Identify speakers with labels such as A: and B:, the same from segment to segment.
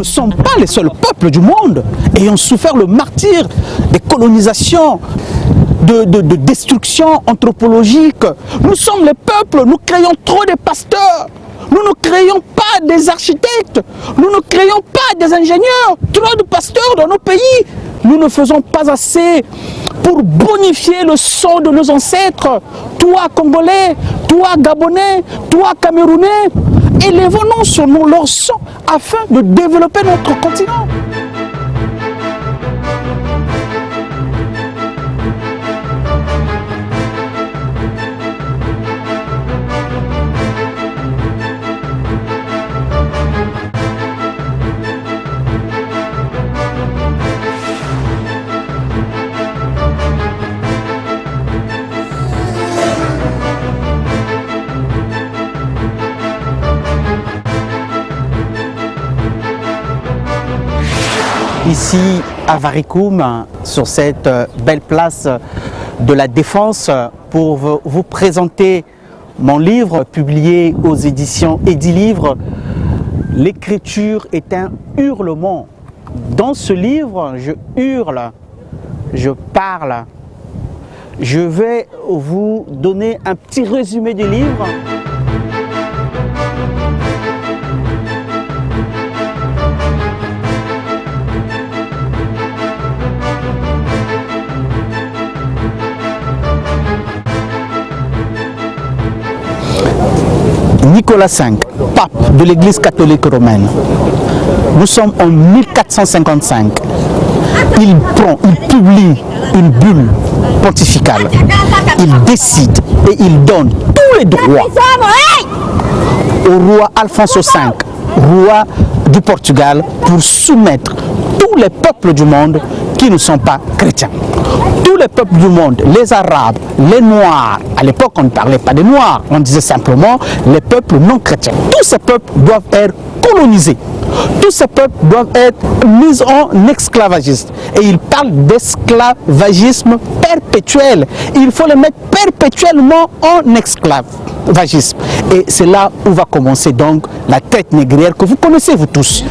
A: ne sommes pas les seuls peuples du monde ayant souffert le martyre des colonisations, de destruction anthropologique. Nous sommes les peuples, nous créons trop de pasteurs. Nous ne créons pas des architectes, nous ne créons pas des ingénieurs, trop de pasteurs dans nos pays. Nous ne faisons pas assez pour bonifier le sang de nos ancêtres. Toi Congolais, toi Gabonais, toi Camerounais, élevons-nous sur leur sang afin de développer notre continent. Ici à Varikoum, sur cette belle place de la Défense, pour vous présenter mon livre publié aux éditions Edilivre. L'écriture est un hurlement. Dans ce livre, je hurle, je parle. Je vais vous donner un petit résumé du livre. Nicolas V, pape de l'Église catholique romaine. Nous sommes en 1455. Il publie une bulle pontificale. Il décide et il donne tous les droits au roi Alphonse V, roi du Portugal, pour soumettre tous les peuples du monde qui ne sont pas chrétiens. Tous les peuples du monde, les Arabes, les Noirs, à l'époque on ne parlait pas des Noirs, on disait simplement les peuples non chrétiens. Tous ces peuples doivent être colonisés. Tous ces peuples doivent être mis en esclavagisme. Et il parle d'esclavagisme perpétuel. Il faut les mettre perpétuellement en esclavagisme. Et c'est là où va commencer donc la traite négrière que vous connaissez vous tous.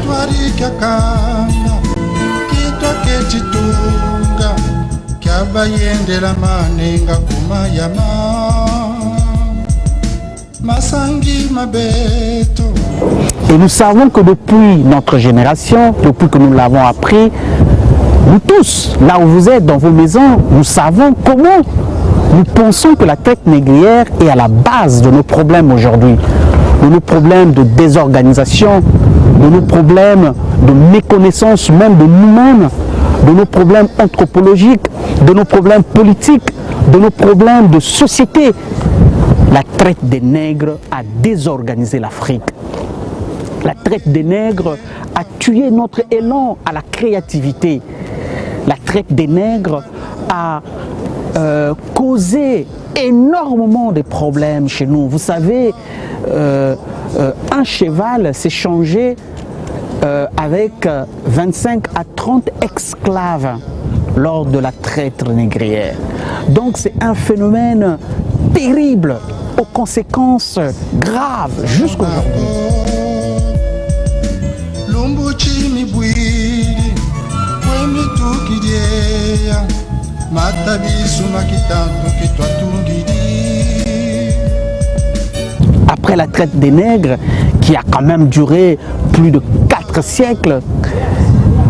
A: Et nous savons que depuis notre génération, depuis que nous l'avons appris, nous tous, là où vous êtes, dans vos maisons, nous savons comment nous pensons que la traite négrière est à la base de nos problèmes aujourd'hui, de nos problèmes de désorganisation, de nos problèmes de méconnaissance même de nous-mêmes, de nos problèmes anthropologiques, de nos problèmes politiques, de nos problèmes de société. La traite des nègres a désorganisé l'Afrique. La traite des nègres a tué notre élan à la créativité. La traite des nègres a causé énormément de problèmes chez nous. Vous savez, un cheval s'est changé avec 25 à 30 esclaves lors de la traite négrière. Donc c'est un phénomène terrible, aux conséquences graves jusqu'aujourd'hui. Après la traite des nègres, qui a quand même duré plus de 4 siècles,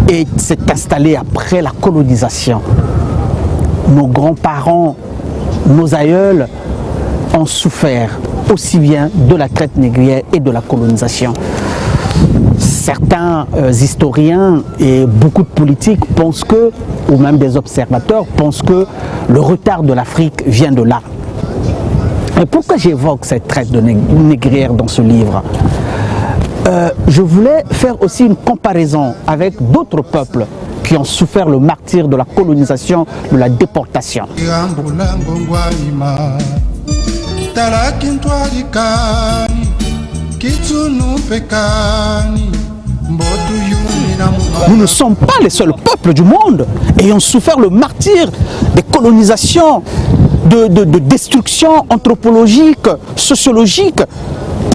A: et s'est installée après la colonisation, nos grands-parents, nos aïeuls ont souffert aussi bien de la traite négrière et de la colonisation. Certains historiens et beaucoup de politiques pensent que, ou même des observateurs, pensent que le retard de l'Afrique vient de là. Et pourquoi j'évoque cette traite de négrière dans ce livre? Je voulais faire aussi une comparaison avec d'autres peuples qui ont souffert le martyre de la colonisation, de la déportation. Nous ne sommes pas les seuls peuples du monde ayant souffert le martyre des colonisations, de destruction anthropologique, sociologique.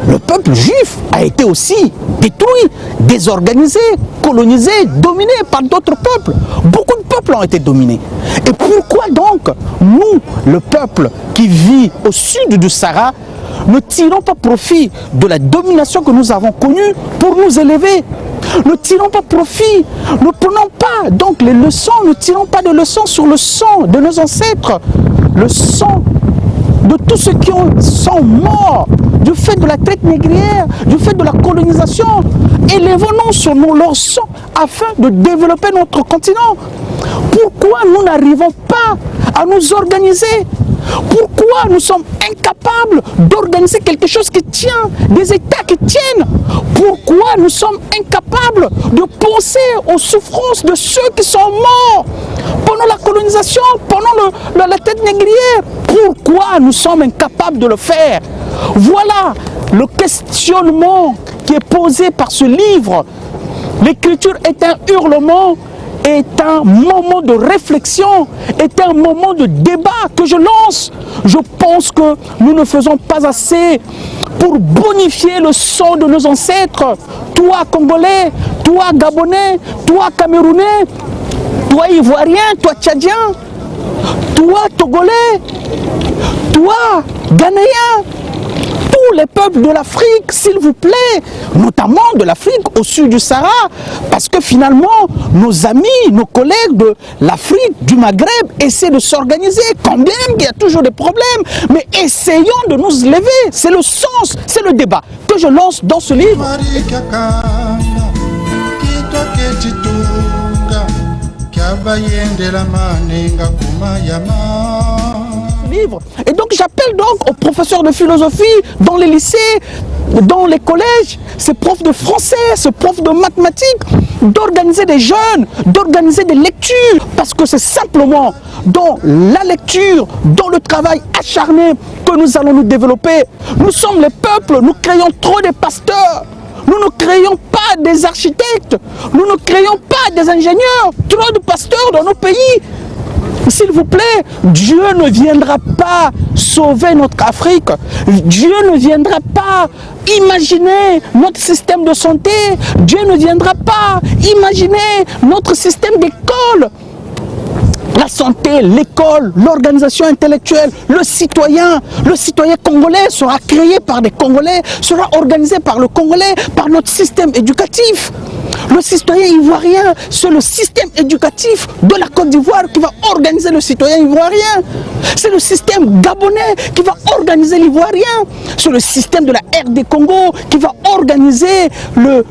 A: Le peuple juif a été aussi détruits, désorganisés, colonisés, dominés par d'autres peuples. Beaucoup de peuples ont été dominés. Et pourquoi donc, nous, le peuple qui vit au sud du Sahara, ne tirons pas profit de la domination que nous avons connue pour nous élever? Ne tirons pas profit, ne prenons pas donc les leçons, ne tirons pas de leçons sur le sang de nos ancêtres, le sang de tous ceux qui sont morts du fait de la traite négrière, du fait de la colonisation. Élevons-nous sur leur sang afin de développer notre continent. Pourquoi nous n'arrivons pas à nous organiser? Pourquoi nous sommes incapables d'organiser quelque chose qui tient, des États qui tiennent? Pourquoi nous sommes incapables de penser aux souffrances de ceux qui sont morts pendant la colonisation, pendant la traite négrière? Pourquoi nous sommes incapables de le faire? Voilà le questionnement qui est posé par ce livre. L'écriture est un hurlement, est un moment de réflexion, est un moment de débat que je lance. Je pense que nous ne faisons pas assez pour bonifier le sang de nos ancêtres. Toi Congolais, toi Gabonais, toi Camerounais, toi Ivoirien, toi Tchadien, toi Togolais, toi Ghanéen, tous les peuples de l'Afrique, s'il vous plaît, notamment de l'Afrique au sud du Sahara, parce que finalement, nos amis, nos collègues de l'Afrique, du Maghreb, essaient de s'organiser, quand bien même il y a toujours des problèmes, mais essayons de nous lever, c'est le sens, c'est le débat que je lance dans ce livre. Et donc j'appelle donc aux professeurs de philosophie dans les lycées, dans les collèges, ces profs de français, ces profs de mathématiques, d'organiser des jeunes, d'organiser des lectures, parce que c'est simplement dans la lecture, dans le travail acharné que nous allons nous développer. Nous sommes les peuples, nous créons trop de pasteurs. Nous ne créons pas des architectes, nous ne créons pas des ingénieurs, trop de pasteurs dans nos pays. S'il vous plaît, Dieu ne viendra pas sauver notre Afrique. Dieu ne viendra pas imaginer notre système de santé. Dieu ne viendra pas imaginer notre système d'école. La santé, l'école, l'organisation intellectuelle, le citoyen congolais sera créé par des Congolais, sera organisé par le Congolais, par notre système éducatif. Le citoyen ivoirien, c'est le système éducatif de la Côte d'Ivoire qui va organiser le citoyen ivoirien. C'est le système gabonais qui va organiser l'ivoirien. C'est le système de la RD Congo qui va organiser le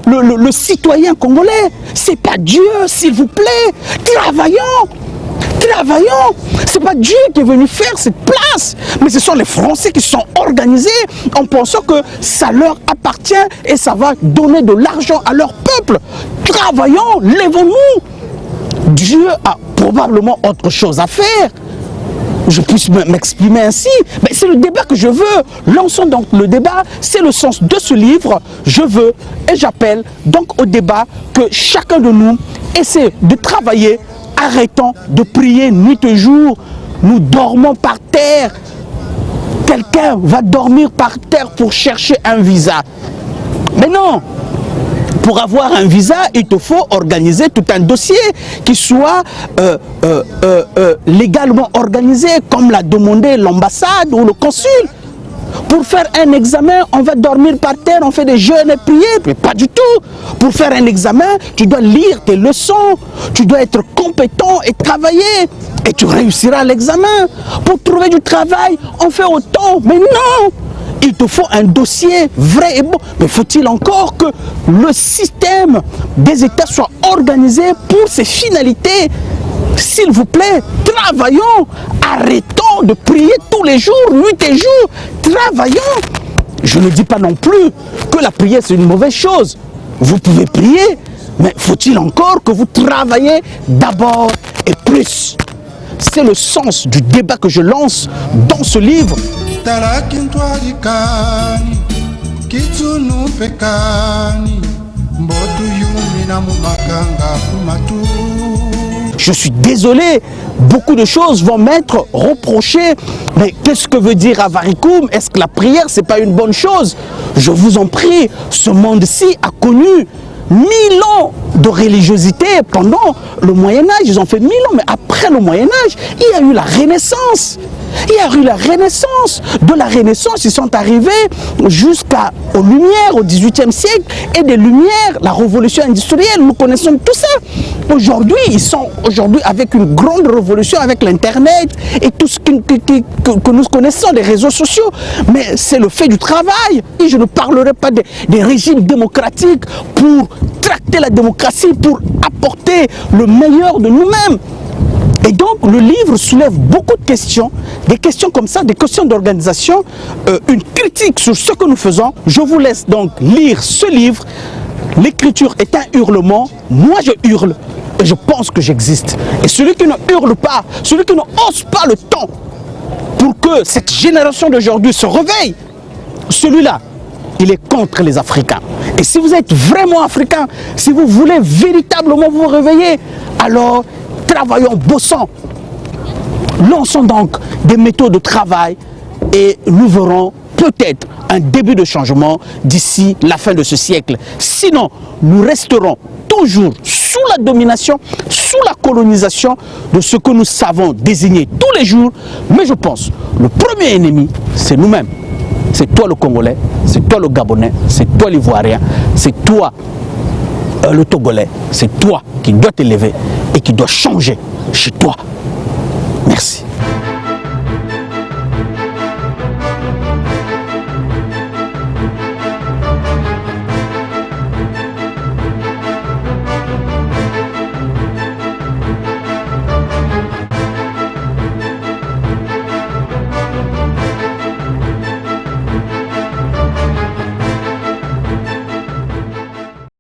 A: citoyen congolais. C'est pas Dieu, s'il vous plaît. Travaillons. Travaillons. C'est pas Dieu qui est venu faire cette place, mais ce sont les Français qui sont organisés en pensant que ça leur appartient et ça va donner de l'argent à leur peuple. Travaillons, lèvons-nous. Dieu a probablement autre chose à faire. Je puisse m'exprimer ainsi, mais c'est le débat que je veux. Lançons donc le débat, c'est le sens de ce livre. Je veux et j'appelle donc au débat que chacun de nous essaie de travailler. Arrêtons de prier nuit et jour. Nous dormons par terre. Quelqu'un va dormir par terre pour chercher un visa. Mais non. Pour avoir un visa, il te faut organiser tout un dossier qui soit légalement organisé, comme l'a demandé l'ambassade ou le consul. Pour faire un examen, on va dormir par terre, on fait des jeûnes et prier, mais pas du tout. Pour faire un examen, tu dois lire tes leçons, tu dois être compétent et travailler, et tu réussiras l'examen. Pour trouver du travail, on fait autant, mais non. Il te faut un dossier vrai et bon. Mais faut-il encore que le système des États soit organisé pour ses finalités? S'il vous plaît, travaillons, arrêtons de prier tous les jours, nuit et jour, travaillons. Je ne dis pas non plus que la prière c'est une mauvaise chose. Vous pouvez prier, mais faut-il encore que vous travaillez d'abord et plus? C'est le sens du débat que je lance dans ce livre. je suis désolé, beaucoup de choses vont m'être reprochées. Mais qu'est-ce que veut dire Avarikoum? Est-ce que la prière, c'est pas une bonne chose? Je vous en prie, ce monde-ci a connu 1000 ans de religiosité pendant le Moyen-Âge. Ils ont fait 1000 ans, mais après le Moyen-Âge, il y a eu la Renaissance. Il y a eu la Renaissance. De la Renaissance, ils sont arrivés jusqu'aux Lumières, au XVIIIe siècle, et des Lumières, la révolution industrielle, nous connaissons tout ça. Aujourd'hui, ils sont avec une grande révolution, avec l'Internet et tout ce que nous connaissons, des réseaux sociaux. Mais c'est le fait du travail. Et je ne parlerai pas des régimes démocratiques pour tracter la démocratie, pour apporter le meilleur de nous-mêmes. Et donc, le livre soulève beaucoup de questions, des questions comme ça, des questions d'organisation, une critique sur ce que nous faisons. Je vous laisse donc lire ce livre. L'écriture est un hurlement. Moi, je hurle et je pense que j'existe. Et celui qui ne hurle pas, celui qui ne hausse pas le ton pour que cette génération d'aujourd'hui se réveille, celui-là, il est contre les Africains. Et si vous êtes vraiment Africain, si vous voulez véritablement vous réveiller, alors travaillons, bossons. Lançons donc des méthodes de travail et nous verrons peut-être un début de changement d'ici la fin de ce siècle. Sinon, nous resterons toujours sous la domination, sous la colonisation de ce que nous savons désigner tous les jours. Mais je pense, le premier ennemi, c'est nous-mêmes. C'est toi le Congolais, c'est toi le Gabonais, c'est toi l'Ivoirien, c'est toi le Togolais. C'est toi qui dois t'élever et qui dois changer chez toi. Merci.